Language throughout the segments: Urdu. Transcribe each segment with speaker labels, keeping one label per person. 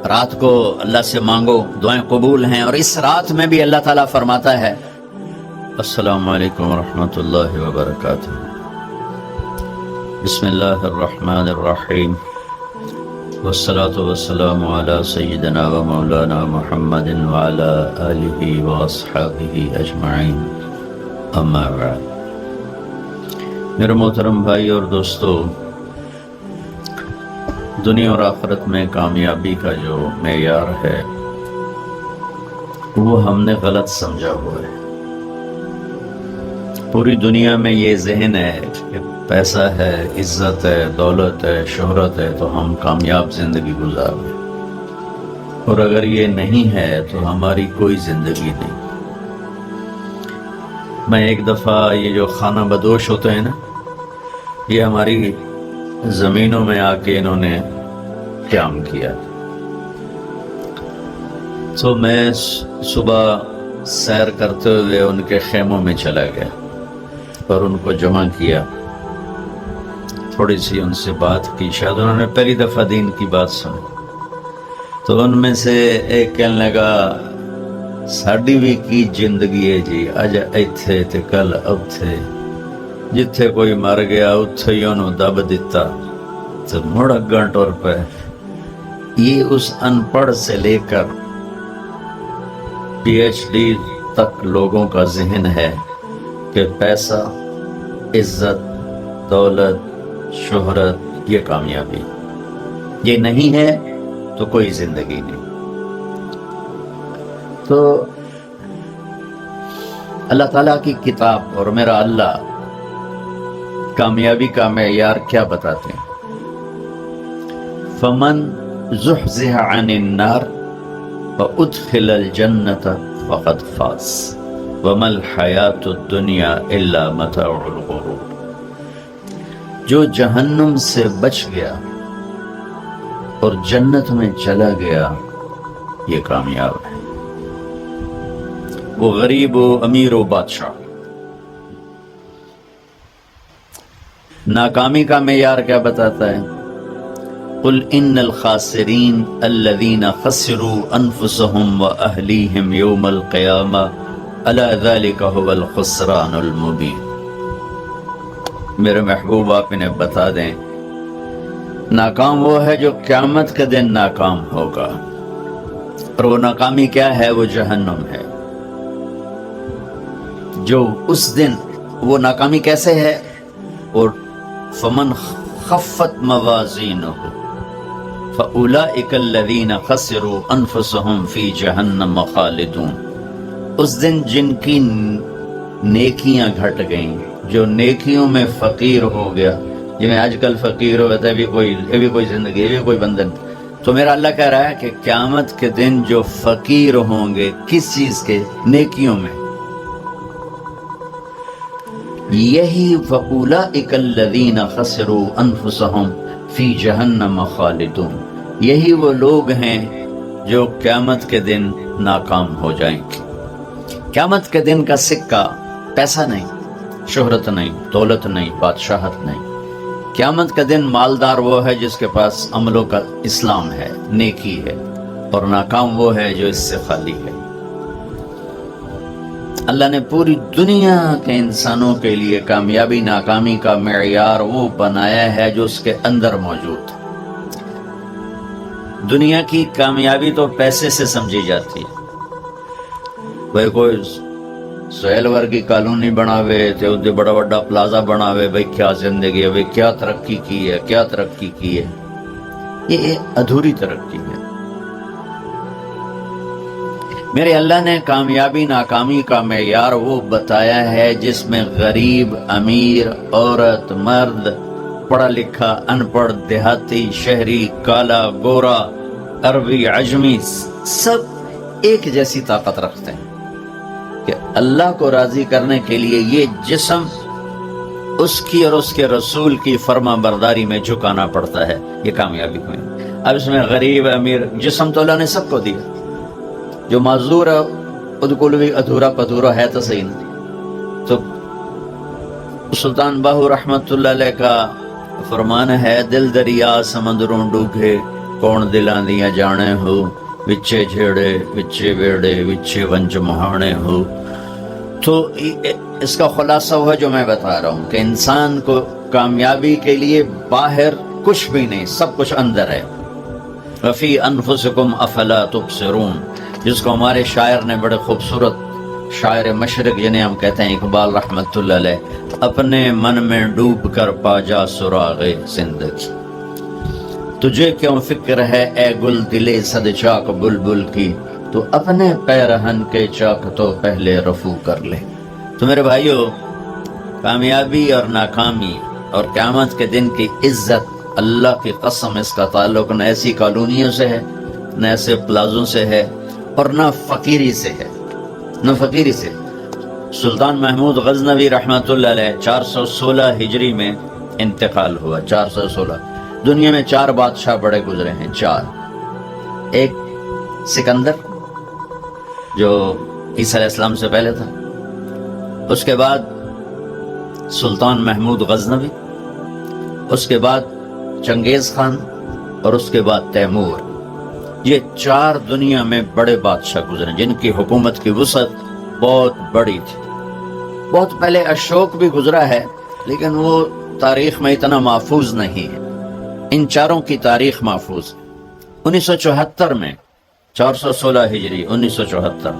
Speaker 1: رات کو اللہ سے مانگو، دعائیں قبول ہیں، اور اس رات میں بھی اللہ تعالیٰ فرماتا ہے السلام علیکم ورحمۃ اللہ وبرکاتہ، بسم اللہ الرحمن الرحیم، والصلاة والسلام علی سیدنا و مولانا محمد وعلی آلہ واصحابہ اجمعین، اما بعد۔ میرے محترم بھائی اور دوستو، دنیا اور آخرت میں کامیابی کا جو معیار ہے وہ ہم نے غلط سمجھا ہوا ہے۔ پوری دنیا میں یہ ذہن ہے کہ پیسہ ہے، عزت ہے، دولت ہے، شہرت ہے تو ہم کامیاب زندگی گزار رہے ہیں، اور اگر یہ نہیں ہے تو ہماری کوئی زندگی نہیں۔ میں ایک دفعہ یہ جو خانہ بدوش ہوتے ہیں نا، یہ ہماری زمینوں میں آ کے انہوں نے قیام کیا، تو میں صبح سیر کرتے ہوئے ان کے خیموں میں چلا گیا اور ان کو جمع کیا، تھوڑی سی ان سے بات کی، شاید انہوں نے پہلی دفعہ دین کی بات سنی، تو ان میں سے ایک کہنے لگا ساڈی بھی کی زندگی ہے جی، اج ایتھے تے کل اتھے، جتھے کوئی مر گیا اتھے ہی انہوں دب دیتا تو مڑ اگاں ٹر پے۔ یہ اس ان پڑھ سے لے کر پی ایچ ڈی تک لوگوں کا ذہن ہے کہ پیسہ، عزت، دولت، شہرت یہ کامیابی، یہ نہیں ہے تو کوئی زندگی نہیں۔ تو اللہ تعالیٰ کی کتاب اور میرا اللہ کامیابی کا معیار کیا بتاتے ہیں؟ فمن زحزح عن النار وادخل الجنة فقد فاز وما الحیاة الدنیا الا متاع الغرور۔ جو جہنم سے بچ گیا اور جنت میں چلا گیا یہ کامیاب ہے۔ وہ غریب و امیر و بادشاہ۔ ناکامی کا معیار کیا بتاتا ہے؟ قل ان الخاسرین الذین خسروا انفسهم واہلیہم یوم القیامہ الا ذلک هو الخسران المبین۔ میرے محبوب آپ انہیں بتا دیں، ناکام وہ ہے جو قیامت کے دن ناکام ہوگا، اور وہ ناکامی کیا ہے؟ وہ جہنم ہے۔ جو اس دن وہ ناکامی کیسے ہے؟ اور فمن خفت موازینہ فاولئک الذین خسروا انفسهم فی جہنم خالدون۔ اس دن جن کی نیکیاں گھٹ گئیں، جو نیکیوں میں فقیر ہو گیا، جنہیں آج کل فقیر ہو گیا، یہ بھی کوئی زندگی، یہ بھی کوئی بندن، تو میرا اللہ کہہ رہا ہے کہ قیامت کے دن جو فقیر ہوں گے کس چیز کے؟ نیکیوں میں، یہی فاولئک الذین خسروا انفسهم فی جہنم خالدون، یہی وہ لوگ ہیں جو قیامت کے دن ناکام ہو جائیں گے۔ قیامت کے دن کا سکہ پیسہ نہیں، شہرت نہیں، دولت نہیں، بادشاہت نہیں۔ قیامت کا دن مالدار وہ ہے جس کے پاس عملوں کا اسلام ہے، نیکی ہے، اور ناکام وہ ہے جو اس سے خالی ہے۔ اللہ نے پوری دنیا کے انسانوں کے لیے کامیابی ناکامی کا معیار وہ بنایا ہے جو اس کے اندر موجود ہے۔ دنیا کی کامیابی تو پیسے سے سمجھی جاتی ہے، بھئی کوئی سہیل ورگی کالونی بناوے تے ادھے بڑا بڑا پلازا بناوے، بھئی کیا زندگی ہے، بھئی کیا ترقی کی ہے، کیا ترقی کی ہے۔ یہ ادھوری ترقی ہے۔ میرے اللہ نے کامیابی ناکامی کا معیار وہ بتایا ہے جس میں غریب، امیر، عورت، مرد، پڑھا لکھا، ان پڑھ، دیہاتی، شہری، کالا، گورا، عربی، عجمی، سب ایک جیسی طاقت رکھتے ہیں کہ اللہ کو راضی کرنے کے لیے یہ جسم اس کی اور اس کے رسول کی فرما برداری میں جھکانا پڑتا ہے۔ یہ کامیابی ہوئی۔ اب اس میں غریب، امیر، جسم تو اللہ نے سب کو دیا، جو معذور ہے خود کو بھی ادھورا پدھورا ہے تو صحیح نا۔ تو سلطان باہو رحمت اللہ علیہ کا فرمان ہے، دل دریا سمندروں ڈوبے، کون دلاں دیاں جانے ہو، وچے جھیڑے وچے ویڑے وچے ونج مہانے ہو۔ تو اس کا خلاصہ ہوا جو میں بتا رہا ہوں کہ انسان کو کامیابی کے لیے باہر کچھ بھی نہیں، سب کچھ اندر ہے۔ وفی انفسکم افلا تبصرون، جس کو ہمارے شاعر نے بڑے خوبصورت، شاعر مشرق جنہیں ہم کہتے ہیں اقبال رحمت اللہ علیہ، اپنے من میں ڈوب کر پا جا سراغ زندگی، تجھے کیوں فکر ہے اے گل دلے صد چاک بلبل کی، تو اپنے پیرہن کے چاک تو پہلے رفو کر لے۔ تو میرے بھائیو، کامیابی اور ناکامی اور قیامت کے دن کی عزت، اللہ کی قسم اس کا تعلق نہ ایسی کالونیوں سے ہے، نہ ایسے پلازوں سے ہے، اور نہ فقیری سے ہے، نہ فقیری سے۔ سلطان محمود غزنوی رحمۃ اللہ علیہ 416 ہجری میں انتقال ہوا، 416۔ دنیا میں 4 بادشاہ بڑے گزرے ہیں، 4۔ ایک سکندر جو عیسیٰ علیہ السلام سے پہلے تھا، اس کے بعد سلطان محمود غزنوی، اس کے بعد چنگیز خان، اور اس کے بعد تیمور۔ یہ 4 دنیا میں بڑے بادشاہ گزرے جن کی حکومت کی وسعت بہت بڑی تھی۔ بہت پہلے اشوک بھی گزرا ہے، لیکن وہ تاریخ میں اتنا محفوظ نہیں ہے۔ ان 4 کی تاریخ محفوظ۔ 1974 میں، 416 ہجری 1974،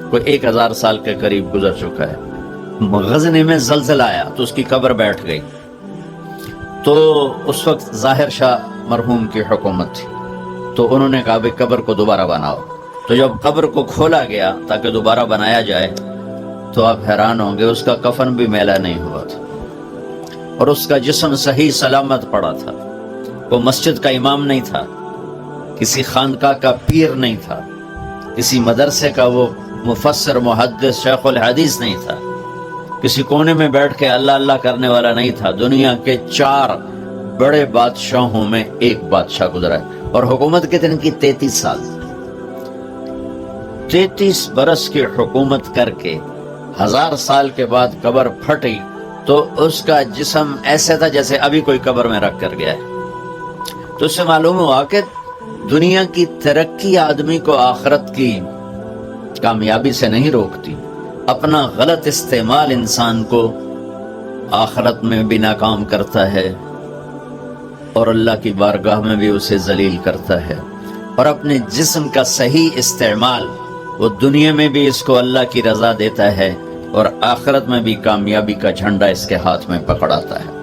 Speaker 1: کوئی 1000 سال کے قریب گزر چکا ہے، غزنی میں زلزلہ آیا تو اس کی قبر بیٹھ گئی۔ تو اس وقت ظاہر شاہ مرحوم کی حکومت تھی، تو انہوں نے کہا بھئی قبر کو دوبارہ بناؤ۔ تو جب قبر کو کھولا گیا تاکہ دوبارہ بنایا جائے تو آپ حیران ہوں گے، اس کا کفن بھی میلا نہیں ہوا تھا، اور اس کا جسم صحیح سلامت پڑا تھا۔ وہ مسجد کا امام نہیں تھا، کسی خانقاہ کا پیر نہیں تھا، کسی مدرسے کا وہ مفسر محدث شیخ الحدیث نہیں تھا، کسی کونے میں بیٹھ کے اللہ اللہ کرنے والا نہیں تھا۔ دنیا کے 4 بڑے بادشاہوں میں ایک بادشاہ گزرا ہے، اور حکومت کتنے کی؟ 33 سال۔ 33 برس کی حکومت کر کے 1000 سال کے بعد قبر پھٹی تو اس کا جسم ایسے تھا جیسے ابھی کوئی قبر میں رکھ کر گیا ہے۔ تو اس سے معلوم ہوا کہ دنیا کی ترقی آدمی کو آخرت کی کامیابی سے نہیں روکتی، اپنا غلط استعمال انسان کو آخرت میں بھی ناکام کرتا ہے، اور اللہ کی بارگاہ میں بھی اسے ذلیل کرتا ہے۔ اور اپنے جسم کا صحیح استعمال، وہ دنیا میں بھی اس کو اللہ کی رضا دیتا ہے، اور آخرت میں بھی کامیابی کا جھنڈا اس کے ہاتھ میں پکڑاتا ہے۔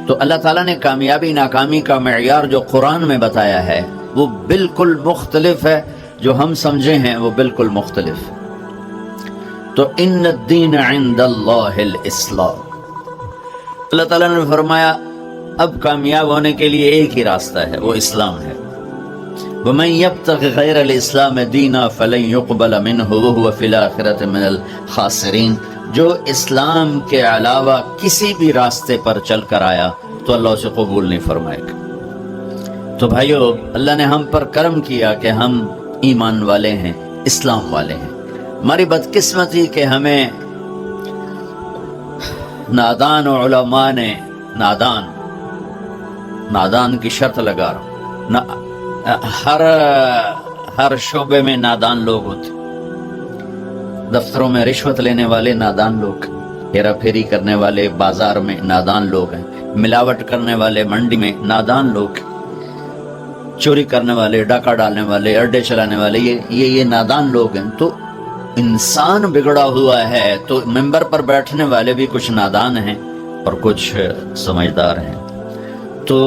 Speaker 1: تو اللہ تعالیٰ نے کامیابی ناکامی کا معیار جو قرآن میں بتایا ہے وہ بالکل مختلف ہے، جو ہم سمجھے ہیں وہ بالکل مختلف۔ تو ان الدین عند اللہ الاسلام، اللہ تعالیٰ نے فرمایا اب کامیاب ہونے کے لیے ایک ہی راستہ ہے، وہ اسلام ہے۔ وَمَن يَبْتَغِ غَيْرَ الْإِسْلَامِ دِينًا فَلَن يُقْبَلَ مِنْهُ وَهُوَ فِي الْآخِرَةِ مِنَ الْخَاسِرِينَ، جو اسلام کے علاوہ کسی بھی راستے پر چل کر آیا تو اللہ اسے قبول نہیں فرمائے گا۔ تو بھائیو، اللہ نے ہم پر کرم کیا کہ ہم ایمان والے ہیں، اسلام والے ہیں۔ ہماری بدقسمتی کہ ہمیں نادان علماء نے نادان کی شرط لگا رہا ہوں، ہر شعبے میں نادان لوگ ہوتے، دفتروں میں رشوت لینے والے نادان لوگ، ہیرا پھیری کرنے والے بازار میں نادان لوگ ہیں، ملاوٹ کرنے والے منڈی میں نادان لوگ، چوری کرنے والے، ڈاکہ ڈالنے والے، اڈے چلانے والے، یہ نادان لوگ ہیں۔ تو انسان بگڑا ہوا ہے تو ممبر پر بیٹھنے والے بھی کچھ نادان ہیں اور کچھ سمجھدار ہیں۔ تو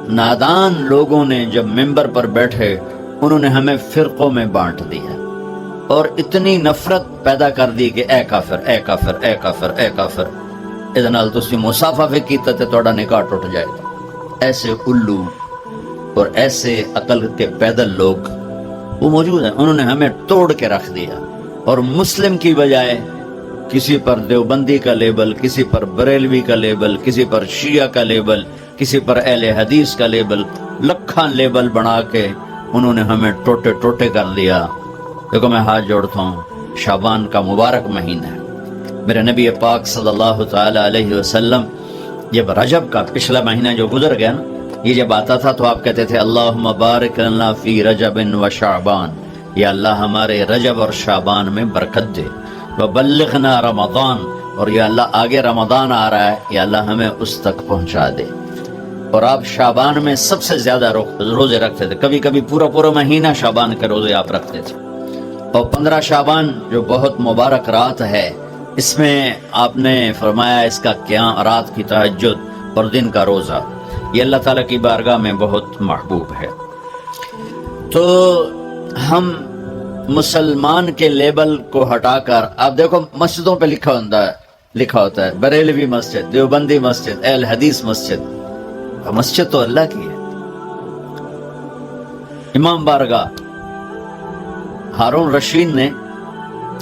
Speaker 1: نادان لوگوں نے جب ممبر پر بیٹھے، انہوں نے ہمیں فرقوں میں بانٹ دیا اور اتنی نفرت پیدا کر دی کہ اے کافر، اے کافر، اے کافر، اے کافر، ادھر نال تسی مسافہ بھی کیتا تے توڑا نکاح ٹوٹ جائے گا۔ ایسے الو اور ایسے عقل کے پیدل لوگ وہ موجود ہیں، انہوں نے ہمیں توڑ کے رکھ دیا، اور مسلم کی بجائے کسی پر دیوبندی کا لیبل، کسی پر بریلوی کا لیبل، کسی پر شیعہ کا لیبل، کسی پر اہل حدیث کا لیبل، لکھاں لیبل بنا کے انہوں نے ہمیں ٹوٹے ٹوٹے کر دیا۔ دیکھو، میں ہاتھ جوڑتا ہوں، شعبان کا مبارک مہینہ ہے، میرے نبی پاک صلی اللہ تعالی علیہ وسلم جب رجب کا پچھلا مہینہ جو گزر گیا نا، یہ جب آتا تھا تو آپ کہتے تھے اللہم بارک لنا فی رجب و شعبان، یا اللہ ہمارے رجب اور شعبان میں برکت دے، وبلغنا رمضان، اور یا اللہ آگے رمضان آ رہا ہے، یا اللہ ہمیں اس تک پہنچا دے۔ اور آپ شعبان میں سب سے زیادہ روزے رکھتے تھے، کبھی کبھی پورا مہینہ شعبان کے روزے آپ رکھتے تھے۔ اور 15 شعبان جو بہت مبارک رات ہے، اس میں آپ نے فرمایا اس کا قیام، رات کی تہجد اور دن کا روزہ، یہ اللہ تعالیٰ کی بارگاہ میں بہت محبوب ہے۔ تو ہم مسلمان کے لیبل کو ہٹا کر، آپ دیکھو مسجدوں پہ لکھا ہوتا ہے بریلوی مسجد، دیوبندی مسجد، اہل حدیث مسجد۔ مسجد تو اللہ کی ہے۔ امام بارگاہ ہارون رشید نے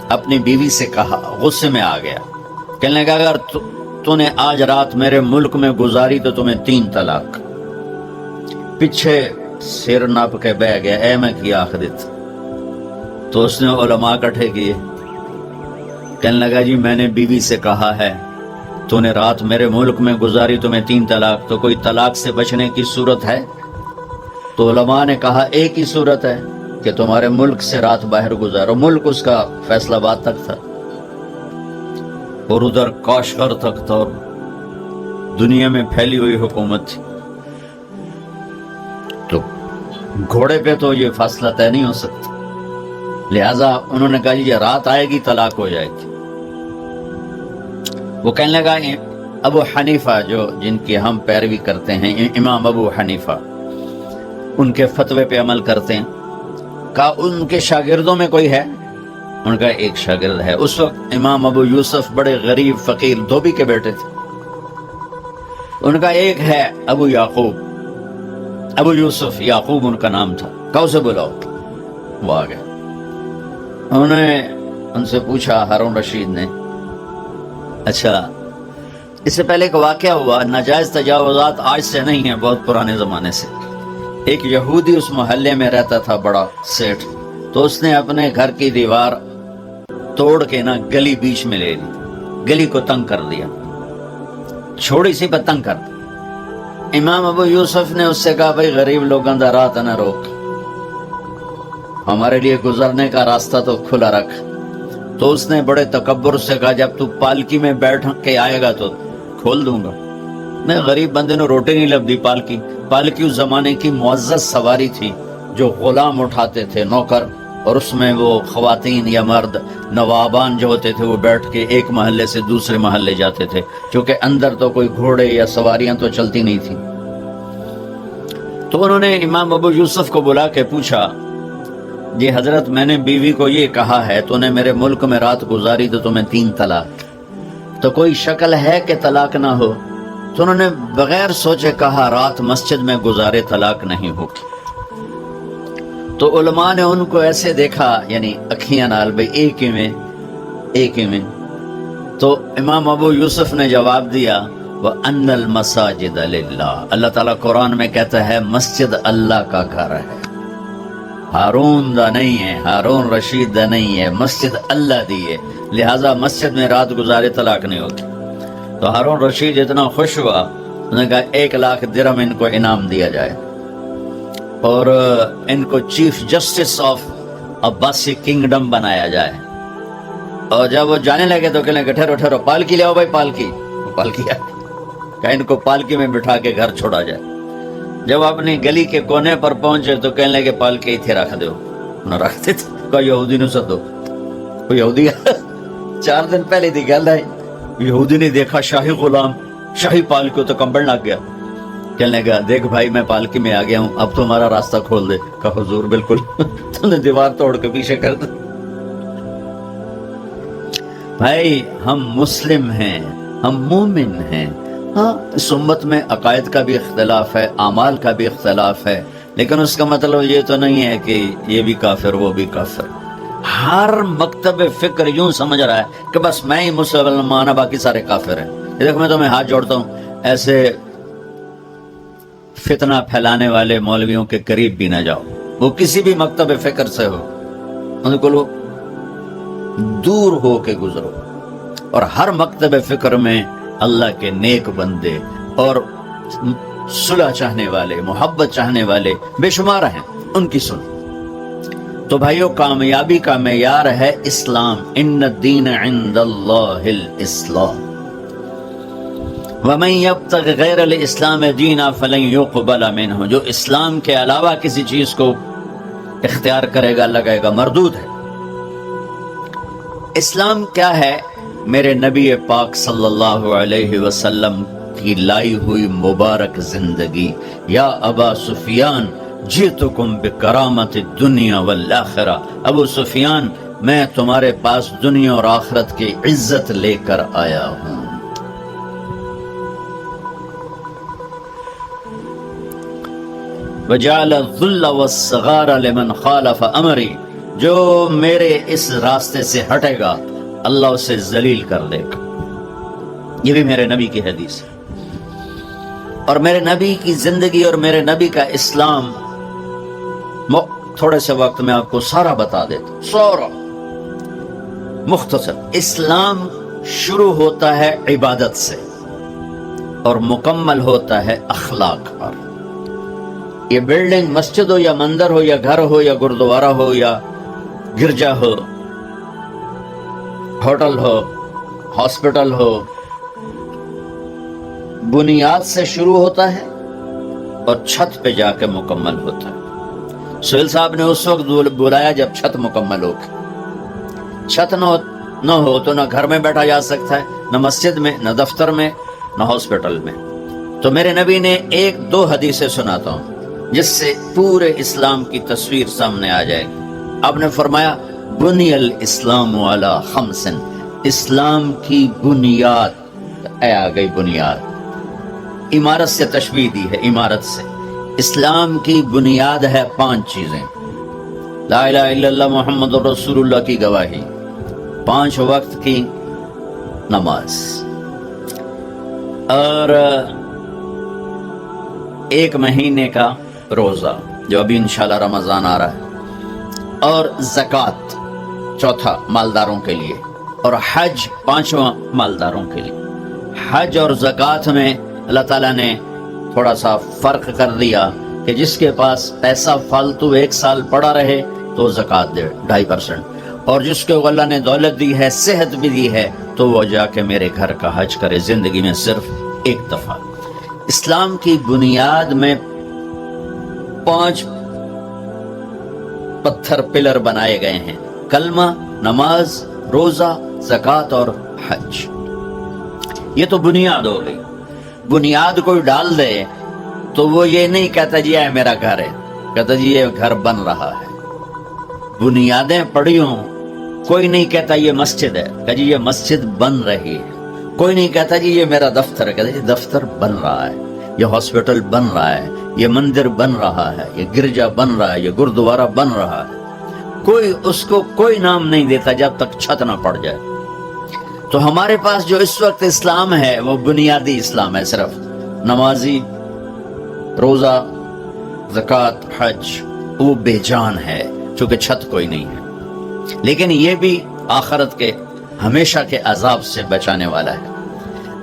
Speaker 1: اپنی بیوی سے کہا، غصے میں آ گیا، کہنے لگا اگر تو نے آج رات میرے ملک میں گزاری تو تمہیں 3 طلاق۔ پیچھے سر ناپ کے بہ گیا، اے میں کیا آخرت۔ تو اس نے علماء اکٹھے کیے، کہنے لگا جی میں نے بیوی سے کہا ہے تو نے رات میرے ملک میں گزاری تمہیں 3 طلاق، تو کوئی طلاق سے بچنے کی صورت ہے؟ تو علماء نے کہا ایک ہی صورت ہے کہ تمہارے ملک سے رات باہر گزارو۔ ملک اس کا فیصلہ آباد تک تھا اور ادھر کاشغر تک تھا، اور دنیا میں پھیلی ہوئی حکومت تھی، تو گھوڑے پہ تو یہ فاصلہ طے نہیں ہو سکتا، لہذا انہوں نے کہا یہ رات آئے گی طلاق ہو جائے گی۔ وہ کہنے لگا ابو حنیفہ جن کی ہم پیروی کرتے ہیں، امام ابو حنیفہ، ان کے فتوے پہ عمل کرتے ہیں۔ کہا ان کے شاگردوں میں کوئی ہے؟ ان کا ایک شاگرد ہے۔ اس وقت امام ابو یوسف بڑے غریب فقیر دھوبی کے بیٹے تھے۔ ان کا ایک ہے ابو یعقوب، ابو یوسف یعقوب ان کا نام تھا۔ کہا اسے بلاؤ۔ وہ آ گئے۔ انہوں نے ان سے پوچھا، ہارون رشید نے، اچھا اس سے پہلے ایک واقعہ ہوا، ناجائز تجاوزات آج سے نہیں ہیں، بہت پرانے زمانے سے۔ ایک یہودی اس محلے میں رہتا تھا، بڑا سیٹ، تو اس نے اپنے گھر کی دیوار توڑ کے گلی بیچ میں لے لی، گلی کو تنگ کر دیا، چھوڑی سی پر تنگ کر دیا۔ امام ابو یوسف نے اس سے کہا بھائی غریب لوگوں دا راہ نہ روک، ہمارے لیے گزرنے کا راستہ تو کھلا رکھ۔ تو اس نے بڑے تکبر سے کہا جب تو پالکی میں بیٹھ کے آئے گا تو کھول دوں گا۔ میں غریب بندے نے روٹی نہیں لبدی۔ پالکی اس زمانے کی معزز سواری تھی جو غلام اٹھاتے تھے، نوکر، اور اس میں وہ خواتین یا مرد نوابان جو ہوتے تھے وہ بیٹھ کے ایک محلے سے دوسرے محلے جاتے تھے، کیونکہ اندر تو کوئی گھوڑے یا سواریاں تو چلتی نہیں تھی۔ تو انہوں نے امام ابو یوسف کو بلا کے پوچھا، جی حضرت میں نے بیوی کو یہ کہا ہے تو نے میرے ملک میں رات گزاری تو تمہیں 3 طلاق، تو کوئی شکل ہے کہ طلاق نہ ہو؟ تو انہوں نے بغیر سوچے کہا رات مسجد میں گزارے طلاق نہیں ہوگی۔ تو علماء نے ان کو ایسے دیکھا، یعنی اکھیاں نال بھئی ایک ہی میں۔ تو امام ابو یوسف نے جواب دیا وَأَنَّ الْمَسَاجِدَ لِلَّهِ، اللہ تعالیٰ قرآن میں کہتا ہے مسجد اللہ کا گھر ہے، ہارون دا نہیں ہے، ہارون رشید دا نہیں ہے، مسجد اللہ دی ہے، لہٰذا مسجد میں رات گزارے طلاق نہیں ہوتی۔ تو ہارون رشید اتنا خوش ہوا، انہوں نے کہا 1 لاکھ درہم ان کو انعام دیا جائے اور ان کو chief justice of Abbasi kingdom بنایا جائے۔ اور جب وہ جانے لگے تو کہنے لگے ٹھہرو پالکی لے آؤ بھائی، پالکی آئی، کہ ان کو پالکی میں بٹھا کے گھر چھوڑا جائے۔ جب اپنی گلی کے کونے پر پہنچے تو کہنے لگے پالکی اتھے رکھ دو، نہ رکھتے تھے۔ کوئی یہودی نو سدو، کوئی یہودی 4 دن پہلے دی گل ہے، یہودی نے دیکھا شاہی غلام شاہی پالکی تو کمبل لگ گیا، کہنے لگا دیکھ بھائی میں پالکی میں آ گیا ہوں، اب تو ہمارا راستہ کھول دے۔ کہا حضور بالکل، تم نے دیوار توڑ کے پیچھے کر دیا۔ بھائی ہم مسلم ہیں، ہم مومن ہیں۔ ہاں اس امت میں عقائد کا بھی اختلاف ہے، اعمال کا بھی اختلاف ہے، لیکن اس کا مطلب یہ تو نہیں ہے کہ یہ بھی کافر وہ بھی کافر۔ ہر مکتب فکر یوں سمجھ رہا ہے کہ بس میں ہی مسلمان، باقی سارے کافر ہیں۔ دیکھو میں تمہیں ہاتھ جوڑتا ہوں، ایسے فتنہ پھیلانے والے مولویوں کے قریب بھی نہ جاؤ، وہ کسی بھی مکتب فکر سے ہو، ان کو دور ہو کے گزرو۔ اور ہر مکتب فکر میں اللہ کے نیک بندے اور صلح چاہنے والے، محبت چاہنے والے بے شمار ہیں، ان کی سن۔ تو بھائیو، کامیابی کا معیار ہے اسلام۔ ان الدین عند اللہ الاسلام ومن یبتغ غیر الاسلام دینا فلن یقبل منہ۔ جو اسلام کے علاوہ کسی چیز کو اختیار کرے گا، لگائے گا، مردود ہے۔ اسلام کیا ہے؟ میرے نبی پاک صلی اللہ علیہ وسلم کی لائی ہوئی مبارک زندگی۔ یا ابا سفیان جئتکم بکرامت الدنیا والآخرہ۔ ابو سفیان، میں تمہارے پاس دنیا اور آخرت کی عزت لے کر آیا ہوں۔ وجعل الذل والصغار لمن خالف امری۔ جو میرے اس راستے سے ہٹے گا، اللہ اسے ذلیل کر دے گا۔ یہ بھی میرے نبی کی حدیث ہے، اور میرے نبی کی زندگی اور میرے نبی کا اسلام تھوڑے سے وقت میں آپ کو سارا بتا دیتا ہوں، سارا مختصر۔ اسلام شروع ہوتا ہے عبادت سے اور مکمل ہوتا ہے اخلاق پر۔ یہ بلڈنگ مسجد ہو یا مندر ہو یا گھر ہو یا گردوارہ ہو یا گرجا ہو، ہوٹل ہو، ہاسپٹل ہو، بنیاد سے شروع ہوتا ہے اور چھت پہ جا کے مکمل ہوتا ہے۔ سہیل صاحب نے اس وقت بلایا جب چھت مکمل ہو گئی۔ چھت نہ ہو تو نہ گھر میں بیٹھا جا سکتا ہے، نہ مسجد میں، نہ دفتر میں، نہ ہاسپٹل میں۔ تو میرے نبی نے ایک دو حدیثیں سناتا ہوں جس سے پورے اسلام کی تصویر سامنے آ جائے گی۔ آپ نے فرمایا بنی الاسلام علی خمس۔ اسلام کی بنیاد، آ گئی بنیاد، عمارت سے تشبیہ دی ہے، عمارت سے۔ اسلام کی بنیاد ہے 5 چیزیں: لا الہ الا اللہ محمد رسول اللہ کی گواہی، 5 وقت کی نماز، اور 1 مہینے کا روزہ جو ابھی انشاءاللہ رمضان آ رہا ہے، اور زکوٰۃ 4 مالداروں کے لیے، اور حج 5واں مالداروں کے لیے۔ حج اور زکوٰۃ میں اللہ تعالیٰ نے تھوڑا سا فرق کر دیا کہ جس کے پاس پیسہ فالتو 1 سال پڑا رہے تو زکوٰۃ دے 2.5%، اور جس کو اللہ نے دولت دی ہے، صحت بھی دی ہے، تو وہ جا کے میرے گھر کا حج کرے زندگی میں صرف 1 دفعہ۔ اسلام کی بنیاد میں 5 پتھر پلر بنائے گئے ہیں: کلمہ، نماز، روزہ، زکوٰۃ اور حج۔ یہ تو بنیاد ہو گئی۔ بنیاد کوئی ڈال دے تو وہ یہ نہیں کہتا جی یہ میرا گھر ہے، کہتا جی یہ گھر بن رہا ہے۔ بنیادیں پڑی ہوں، کوئی نہیں کہتا یہ مسجد ہے، کہ جی یہ مسجد بن رہی ہے۔ کوئی نہیں کہتا جی یہ میرا دفتر ہے، کہتا جی دفتر بن رہا ہے، یہ ہاسپٹل بن رہا ہے، یہ مندر بن رہا ہے، یہ گرجا بن رہا ہے، یہ گردوارہ بن رہا ہے۔ کوئی اس کو کوئی نام نہیں دیتا جب تک چھت نہ پڑ جائے۔ تو ہمارے پاس جو اس وقت اسلام ہے وہ بنیادی اسلام ہے، صرف نمازی، روزہ، زکوٰۃ، حج، وہ بے جان ہے چونکہ چھت کوئی نہیں ہے، لیکن یہ بھی آخرت کے ہمیشہ کے عذاب سے بچانے والا ہے۔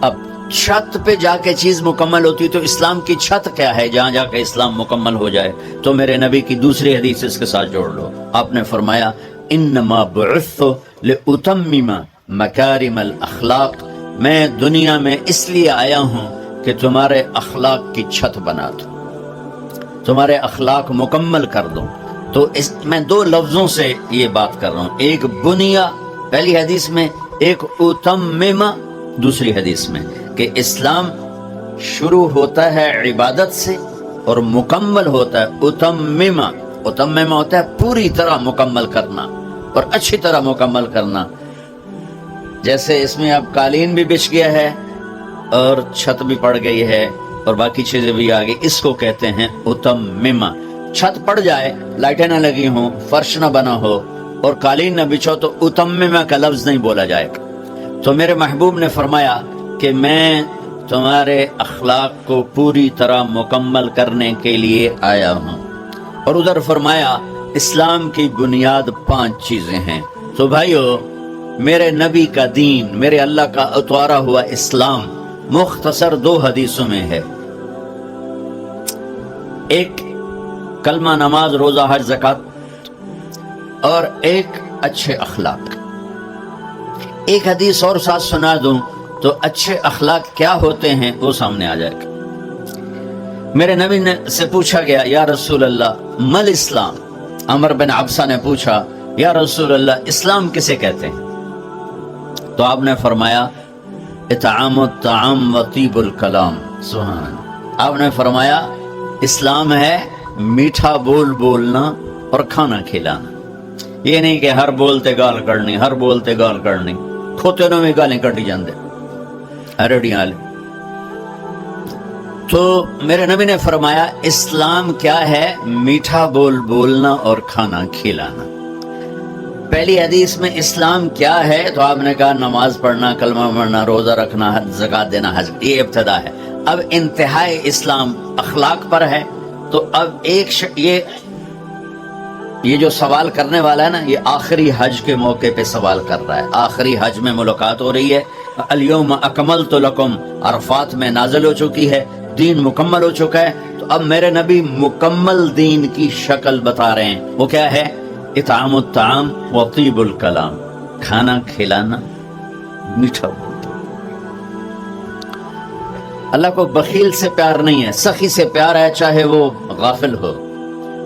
Speaker 1: اب چھت پہ جا کے چیز مکمل ہوتی، تو اسلام کی چھت کیا ہے جہاں جا کے اسلام مکمل ہو جائے؟ تو میرے نبی کی دوسری حدیث اس کے ساتھ جوڑ لو۔ آپ نے فرمایا انما بعثت لاتمم مکارم الاخلاق۔ میں دنیا میں اس لیے آیا ہوں کہ تمہارے اخلاق کی چھت بنا دوں، تمہارے اخلاق مکمل کر دوں۔ تو میں 2 لفظوں سے یہ بات کر رہا ہوں، ایک بنیا پہلی حدیث میں، ایک اتمم دوسری حدیث میں، کہ اسلام شروع ہوتا ہے عبادت سے اور مکمل ہوتا ہے اتمم۔ اتمم ہوتا ہے پوری طرح مکمل کرنا اور اچھی طرح مکمل کرنا۔ جیسے اس میں اب قالین بھی بچھ گیا ہے اور چھت بھی پڑ گئی ہے اور باقی چیزیں بھی آ گئی، اس کو کہتے ہیں اتمم۔ چھت پڑ جائے، لائٹیں نہ لگی ہوں، فرش نہ بنا ہو اور قالین نہ بچھو تو اتمم کا لفظ نہیں بولا جائے گا۔ تو میرے محبوب نے فرمایا کہ میں تمہارے اخلاق کو پوری طرح مکمل کرنے کے لیے آیا ہوں، اور ادھر فرمایا اسلام کی بنیاد 5 چیزیں ہیں۔ تو بھائیو، میرے نبی کا دین، میرے اللہ کا اتوارا ہوا اسلام مختصر 2 حدیثوں میں ہے۔ ایک کلمہ نماز روزہ حج زکات اور ایک اچھے اخلاق. ایک حدیث اور ساتھ سنا دوں تو اچھے اخلاق کیا ہوتے ہیں وہ سامنے آ جائے گا. میرے نبی نے سے پوچھا گیا یا رسول اللہ مل اسلام. عمر بن عبسہ نے پوچھا یا رسول اللہ اسلام کسے کہتے ہیں؟ تو آپ نے فرمایا اطعام الطعام و طیب الکلام. سبحان اللہ. آپ نے فرمایا اسلام ہے میٹھا بول بولنا اور کھانا کھلانا. یہ نہیں کہ ہر بولتے گال کرنی، ہر بولتے گال کرنی، کھوتے نو میں گالیں کٹی جاندے ریڈیاں والے. تو میرے نبی نے فرمایا اسلام کیا ہے؟ میٹھا بول بولنا اور کھانا کھلانا. پہلی حدیث میں اسلام کیا ہے تو آپ نے کہا نماز پڑھنا، کلمہ پڑھنا، روزہ رکھنا، زکات دینا، حج. یہ ابتدا ہے. اب انتہائی اسلام اخلاق پر ہے. تو اب یہ جو سوال کرنے والا ہے نا، یہ آخری حج کے موقع پہ سوال کر رہا ہے. آخری حج میں ملاقات ہو رہی ہے. الیوم اکملت لکم عرفات میں نازل ہو چکی ہے، دین مکمل ہو چکا ہے. تو اب میرے نبی مکمل دین کی شکل بتا رہے ہیں. وہ کیا ہے؟ اطعام الطعام و طیب الکلام، کھانا کھلانا، میٹھا بولنا. اللہ کو بخیل سے پیار نہیں ہے، سخی سے پیار ہے، چاہے وہ غافل ہو.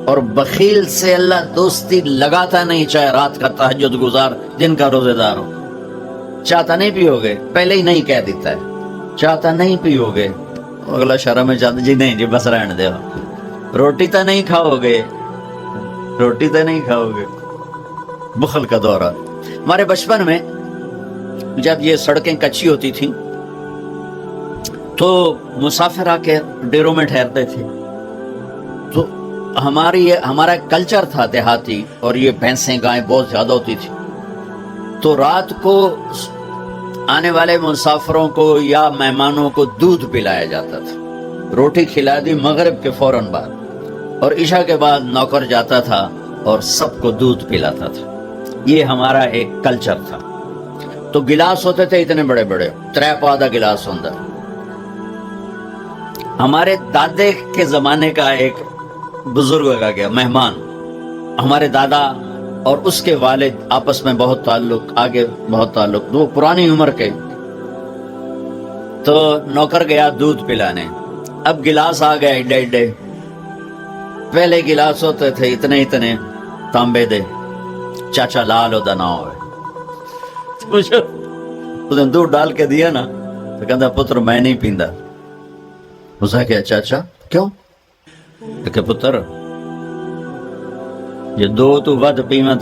Speaker 1: اور بخیل سے اللہ دوستی لگاتا نہیں، چاہے رات کا تہجد گزار، دن کا روزے دار ہو. چاہتا نہیں پیو گے، پہلے ہی نہیں کہہ دیتا ہے. چاہتا نہیں پیو گے، اگلا شرم میں چاہتا جی نہیں جی بس رہنے دے. روٹی تو نہیں کھاؤ گے، روٹی تو نہیں کھاؤ گے. بخل کا دورہ. ہمارے بچپن میں جب یہ سڑکیں کچی ہوتی تھیں تو مسافر آ کے ڈیروں میں ٹھہرتے تھے. تو ہمارا کلچر تھا دیہاتی، اور یہ بھینسیں گائیں بہت زیادہ ہوتی تھی. تو رات کو آنے والے مسافروں کو یا مہمانوں کو دودھ پلایا جاتا تھا. روٹی کھلا دی مغرب کے فوراً بعد، اور عشاء کے بعد نوکر جاتا تھا اور سب کو دودھ پلاتا تھا. یہ ہمارا ایک کلچر تھا. تو گلاس ہوتے تھے اتنے بڑے بڑے، 3 گلاس ہوتا. ہمارے دادے کے زمانے کا ایک بزرگ کا گیا مہمان، ہمارے دادا اور اس کے والد آپس میں بہت تعلق، آگے بہت تعلق، وہ پرانی عمر کے. تو نوکر گیا دودھ پلانے. اب گلاس آ گئے ایڈے ایڈے. پہلے گلاس ہوتے تھے اتنے اتنے تانبے دے. چاچا لال ہوتا نہ ہوئے، اس نے دودھ ڈال کے دیا نا تو کہتا پتر میں نہیں پیندا. اسے کہا چاچا کیوں؟ کہ پتر یہ دو تو ود پیواں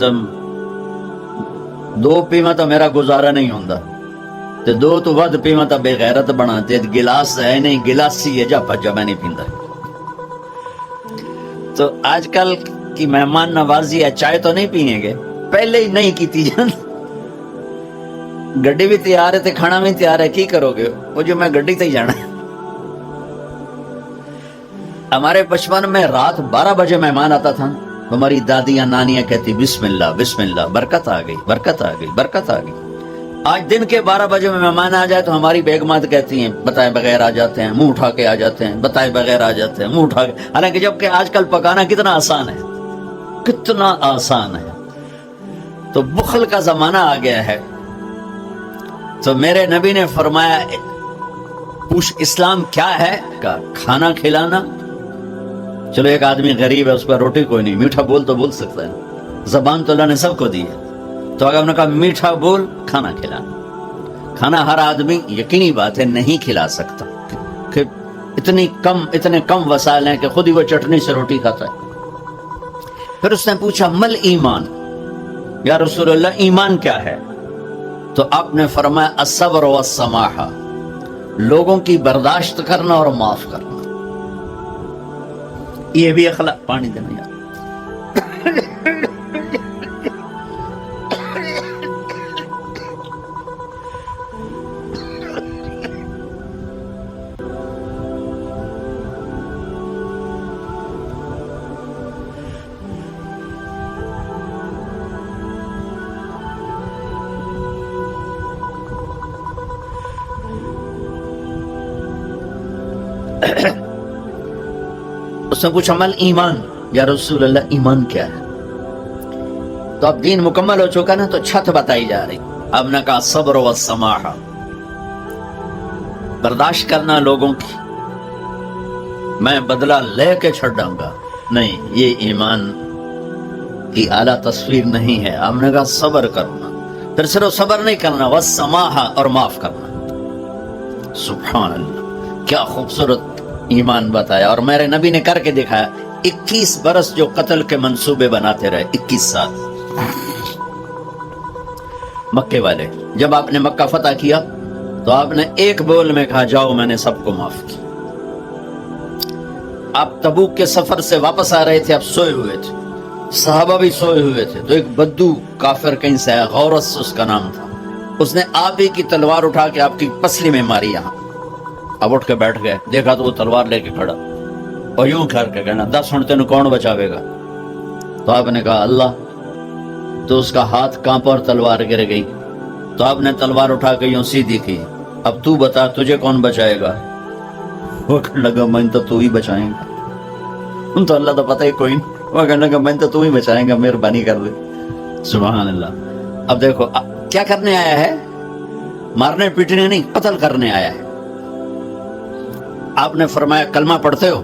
Speaker 1: دو پیواں تو میرا گزارا نہیں ہوندا، تے دو تو ود پیواں تو بے غیرت بنا. تے گلاس ہے نہیں، گلاسی ہے، جا بھجا میں نہیں پیندا. تو آج کل کی مہمان نوازی ہے، چائے تو نہیں پیئیں گے، پہلے ہی نہیں کیتی جان. گڈی بھی تیار ہے تے کھانا بھی تیار ہے، کی کرو گے؟ وہ جو میں گڈی تے ہی جانا ہے. ہمارے بچپن میں رات 12 بجے مہمان آتا تھا. ہماری دادیاں نانیاں کہتی بسم اللہ بسم اللہ، برکت آ گئی، برکت آ گئی، برکت آ گئی. آج دن کے 12 بجے میں مہمان آ جائے تو ہماری بیگمات کہتی ہیں بتائے بغیر آ جاتے ہیں، منہ اٹھا کے آ جاتے ہیں، بتائے بغیر آ جاتے ہیں، منہ اٹھا کے. حالانکہ جب کہ آج کل پکانا کتنا آسان ہے، کتنا آسان ہے. تو بخل کا زمانہ آ گیا ہے. تو میرے نبی نے فرمایا پوچھ اسلام کیا ہے؟ کھانا کھلانا. چلو ایک آدمی غریب ہے، اس پر روٹی کوئی نہیں، میٹھا بول تو بول سکتا ہے، زبان تو اللہ نے سب کو دی ہے. تو اگر انہوں نے کہا میٹھا بول، کھانا کھلانا. کھانا ہر آدمی یقینی بات ہے نہیں کھلا سکتا، کہ اتنے کم وسائل ہیں کہ خود ہی وہ چٹنی سے روٹی کھاتا ہے. پھر اس نے پوچھا مل ایمان، یا رسول اللہ ایمان کیا ہے؟ تو آپ نے فرمایا الصبر والسماحہ، لوگوں کی برداشت کرنا اور معاف کرنا. یہ بھی اخلاق. پانی دینا یار. اس نے پوچھا مل ایمان، یا رسول اللہ ایمان کیا ہے؟ تو اب دین مکمل ہو چکا نا، تو چھت بتائی جا رہی. اب نے کہا صبر و سماحہ، برداشت کرنا لوگوں کی، میں بدلہ لے کے چھڑوں گا نہیں، یہ ایمان کی اعلیٰ تصویر نہیں ہے. ہم نے کہا صبر کرنا، پھر صرف صبر نہیں کرنا، والسماحہ، اور معاف کرنا. سبحان اللہ، کیا خوبصورت ایمان بتایا. اور میرے نبی نے کر کے دکھایا. 21 برس جو قتل کے منصوبے بناتے رہے، 21 سال مکے والے. جب آپ نے مکہ فتح کیا تو آپ نے ایک بول میں کہا جاؤ میں نے سب کو معاف کیا. آپ تبوک کے سفر سے واپس آ رہے تھے، آپ سوئے ہوئے تھے، صحابہ بھی سوئے ہوئے تھے. تو ایک بدو کافر کہیں سے آیا، غورس اس کا نام تھا. اس نے آپ ہی کی تلوار اٹھا کے آپ کی پسلی میں ماری یہاں. اب اٹھ کے بیٹھ گئے، دیکھا تو وہ تلوار لے کے کھڑا، اور یوں کر کے کہنا 10 ہن تینوں کون بچاوے گا؟ تو آپ نے کہا اللہ. تو اس کا ہاتھ کانپا اور تلوار گر گئی. تو آپ نے تلوار اٹھا کے یوں سیدھی کی، اب تو بتا تجھے کون بچائے گا؟ وہ کہنے لگا میں تو ہی بچائیں گا. ان تو اللہ تو پتہ ہی کوئی نہیں. وہ کہنے لگا میں تو ہی بچائیں گا، مہربانی کر دے. سبحان اللہ. اب دیکھو کیا کرنے آیا ہے، مارنے پیٹنے نہیں، قتل کرنے آیا ہے. آپ نے فرمایا کلمہ پڑھتے ہو؟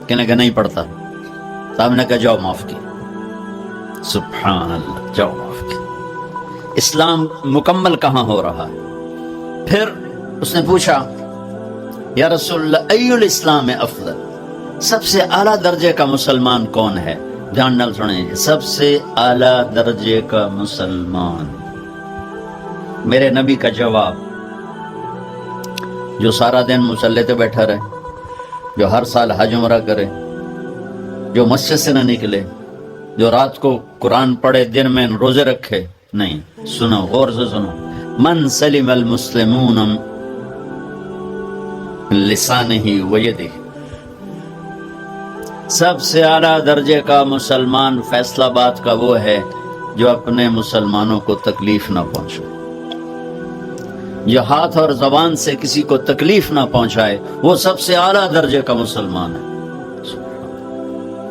Speaker 1: کہنے کہ نہیں پڑھتا. تو آپ نے کہا جاؤ معاف کیا. سبحان اللہ، جاؤ معاف کیا. اسلام مکمل کہاں ہو رہا ہے؟ پھر اس نے پوچھا یا رسول اللہ ای الاسلام افضل، سب سے اعلیٰ درجے کا مسلمان کون ہے؟ دھیان نال سنیں، سب سے اعلیٰ درجے کا مسلمان. میرے نبی کا جواب، جو سارا دن مصلی پہ بیٹھا رہے، جو ہر سال حج عمرہ کرے، جو مسجد سے نہ نکلے، جو رات کو قرآن پڑھے، دن میں روزے رکھے. نہیں، سنو غور سے سنو. من سلم المسلمون لسانہ ویدہ، سب سے اعلیٰ درجے کا مسلمان فیصلہ باد کا وہ ہے جو اپنے مسلمانوں کو تکلیف نہ پہنچے، جو ہاتھ اور زبان سے کسی کو تکلیف نہ پہنچائے، وہ سب سے اعلیٰ درجے کا مسلمان ہے.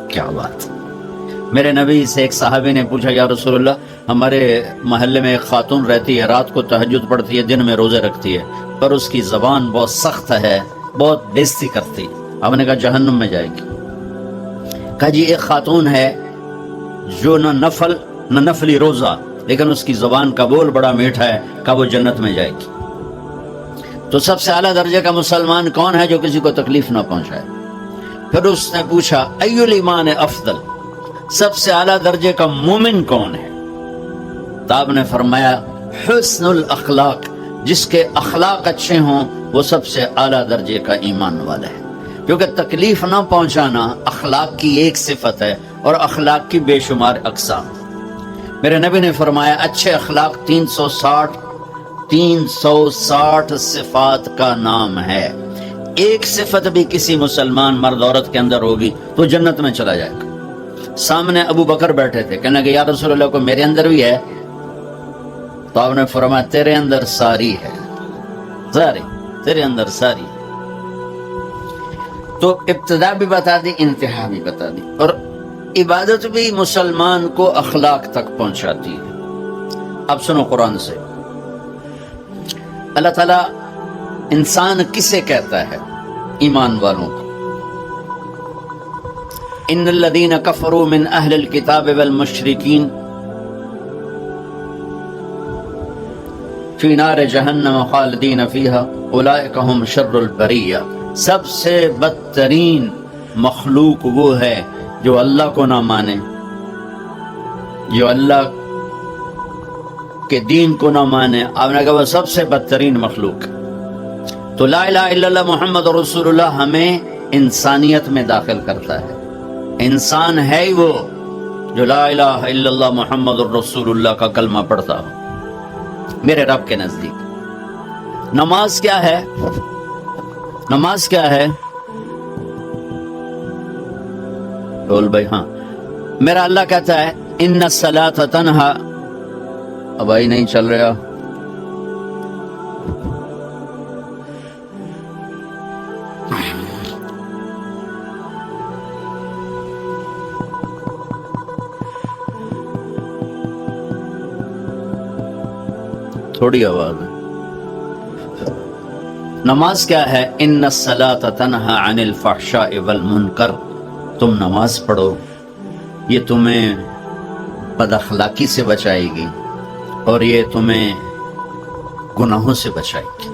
Speaker 1: کیا بات. میرے نبی سے ایک صحابی نے پوچھا یا رسول اللہ ہمارے محلے میں ایک خاتون رہتی ہے، رات کو تہجد پڑھتی ہے، دن میں روزے رکھتی ہے، پر اس کی زبان بہت سخت ہے، بہت بےزتی کرتی. ہم نے کہا جہنم میں جائے گی. کہا جی ایک خاتون ہے جو نہ نفلی روزہ، لیکن اس کی زبان کا بول بڑا میٹھا ہے، کہا وہ جنت میں جائے گی. تو سب سے اعلیٰ درجے کا مسلمان کون ہے جو کسی کو تکلیف نہ پہنچائے؟ پھر اس نے پوچھا ای الایمان افضل، سب سے اعلیٰ درجے کا مومن کون ہے؟ تو آپ نے فرمایا حسن الاخلاق، جس کے اخلاق اچھے ہوں وہ سب سے اعلیٰ درجے کا ایمان والا ہے. کیونکہ تکلیف نہ پہنچانا اخلاق کی ایک صفت ہے، اور اخلاق کی بے شمار اقسام. میرے نبی نے فرمایا اچھے اخلاق 360 صفات کا نام ہے. ایک صفت بھی کسی مسلمان مرد عورت کے اندر ہوگی تو جنت میں چلا جائے گا. سامنے ابو بکر بیٹھے تھے، کہنے کہ یا رسول اللہ کو میرے اندر بھی ہے؟ تو آپ نے فرمایا تیرے اندر ساری ہے، ساری تیرے اندر ساری. تو ابتدا بھی بتا دی، انتہا بھی بتا دی. اور عبادت بھی مسلمان کو اخلاق تک پہنچاتی ہے. اب سنو قرآن سے، اللہ تعالیٰ انسان کسے کہتا ہے؟ ایمان والوں کو. ان الذین کفروا من اہل الکتاب والمشرکین فی نار جہنم خالدین فیہا اولئک ھم شر البریہ. سب سے بدترین مخلوق وہ ہے جو اللہ کو نہ مانے، جو اللہ کے دین کو نہ مانے. آپ نے کہا وہ سب سے بدترین مخلوق. تو لا الہ الا اللہ محمد رسول اللہ ہمیں انسانیت میں داخل کرتا ہے. انسان ہے ہی وہ جو لا الہ الا اللہ محمد رسول اللہ کا کلمہ پڑھتا ہو میرے رب کے نزدیک. نماز کیا ہے؟ نماز کیا ہے؟ بول بھائی. ہاں، میرا اللہ کہتا ہے ان الصلاۃ تنہا. اب بھائی نہیں چل رہا. تھوڑی آواز ہے. نماز کیا ہے؟ ان الصلاۃ تنہی عن الفحشاء والمنکر. تم نماز پڑھو، یہ تمہیں بد اخلاقی سے بچائے گی اور یہ تمہیں گناہوں سے بچائے گی.